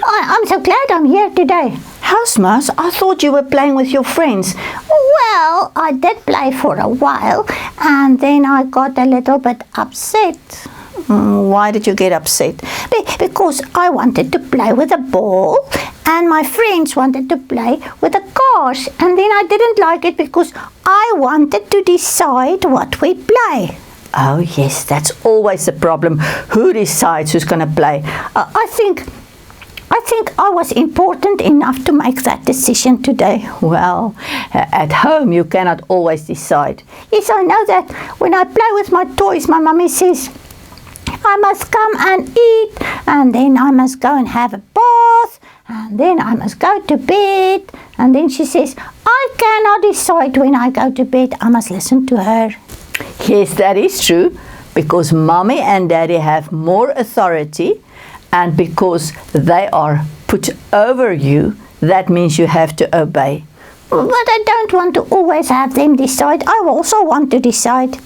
I'm so glad I'm here today. Housemouse, I thought you were playing with your friends. Well, I did play for a while, and then I got a little bit upset. Why did you get upset? Because I wanted to play with a ball, and my friends wanted to play with the cars, and then I didn't like it because I wanted to decide what we play. Oh yes, that's always the problem. Who decides who's going to play? I think I was important enough to make that decision today. Well, at home you cannot always decide. Yes, I know that. When I play with my toys, my mummy says, I must come and eat, and then I must go and have a bath, and then I must go to bed. And then she says, I cannot decide when I go to bed. I must listen to her. Yes, that is true, because mommy and daddy have more authority, and because they are put over you, that means you have to obey. But I don't want to always have them decide. I also want to decide.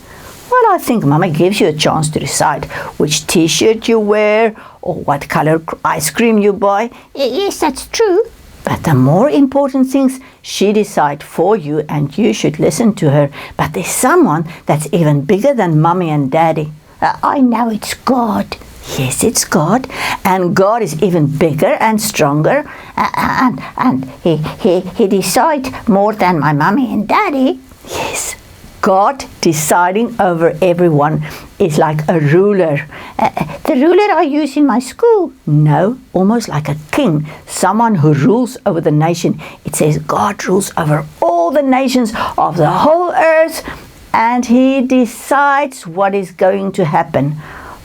Well, I think Mama gives you a chance to decide which t-shirt you wear or what color ice cream you buy. Yes, that's true. But the more important things, she decides for you, and you should listen to her. But there's someone that's even bigger than Mommy and Daddy. I know it's God. Yes, it's God. And God is even bigger and stronger. And he decides more than my Mommy and Daddy. Yes. God deciding over everyone is like a ruler. The ruler I use in my school? No, almost like a king, someone who rules over the nation. It says God rules over all the nations of the whole earth, and he decides what is going to happen.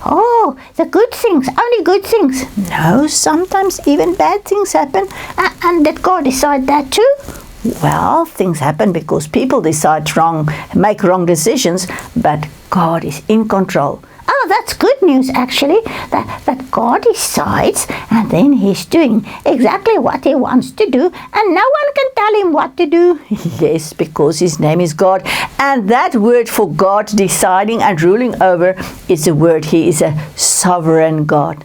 Oh, the good things, only good things. No, sometimes even bad things happen. And did God decide that too? Well, things happen because people decide wrong, make wrong decisions, but God is in control. Oh, that's good news actually, that God decides and then he's doing exactly what he wants to do, and no one can tell him what to do. Yes, because his name is God, and that word for God deciding and ruling over is the word he is a sovereign God.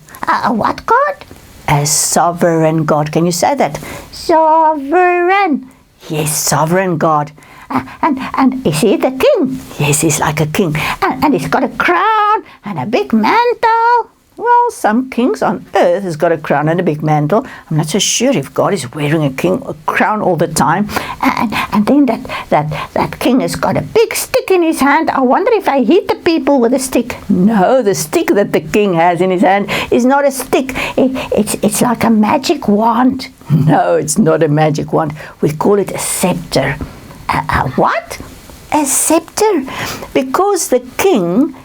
What God? A sovereign God. Can you say that? Sovereign. Yes, sovereign God. And is he the king? Yes, he's like a king. And he's got a crown and a big mantle. Well, some kings on earth has got a crown and a big mantle. I'm not so sure if God is wearing a crown all the time. And then that king has got a big stick in his hand. I wonder if I hit the people with a stick. No, the stick that the king has in his hand is not a stick. It's like a magic wand. No, it's not a magic wand. We call it a scepter. What? A scepter. Because the king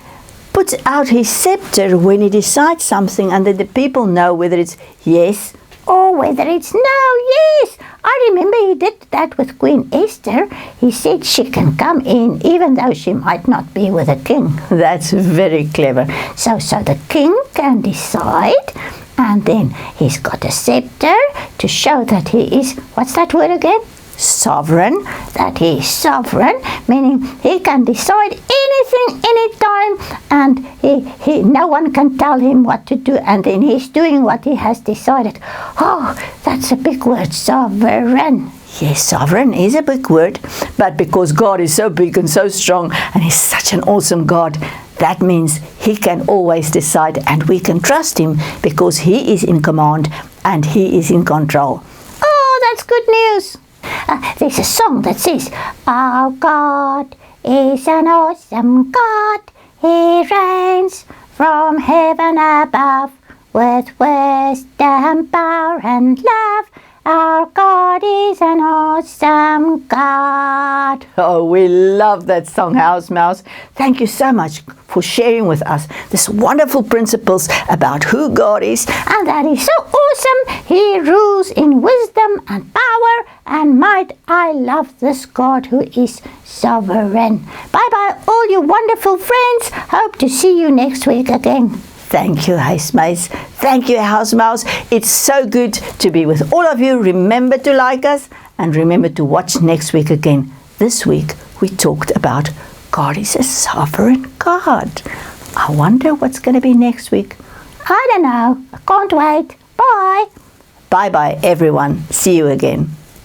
puts out his scepter when he decides something, and then the people know whether it's yes or whether it's no. Yes, I remember he did that with Queen Esther. He said she can come in even though she might not be with a king. That's very clever. So the king can decide, and then he's got a scepter to show that he is, what's that word again? Sovereign. That he is sovereign, meaning he can decide anything, anytime, and no one can tell him what to do, and then he's doing what he has decided. Oh, that's a big word, sovereign. Yes, sovereign is a big word, but because God is so big and so strong, and he's such an awesome God, that means he can always decide, and we can trust him because he is in command and he is in control. Oh, that's good news. There's a song that says, our God is an awesome God. He reigns from heaven above with wisdom, power and love. Our God is an awesome God. Oh, we love that song, Housemouse. Thank you so much for sharing with us these wonderful principles about who God is. And that is so awesome. He rules in wisdom and power and might. I love this God who is sovereign. Bye-bye, all you wonderful friends. Hope to see you next week again. Thank you, Housemouse. Thank you, Housemouse. It's so good to be with all of you. Remember to like us and remember to watch next week again. This week we talked about God is a sovereign God. I wonder what's going to be next week. I don't know. I can't wait. Bye. Bye bye, everyone. See you again.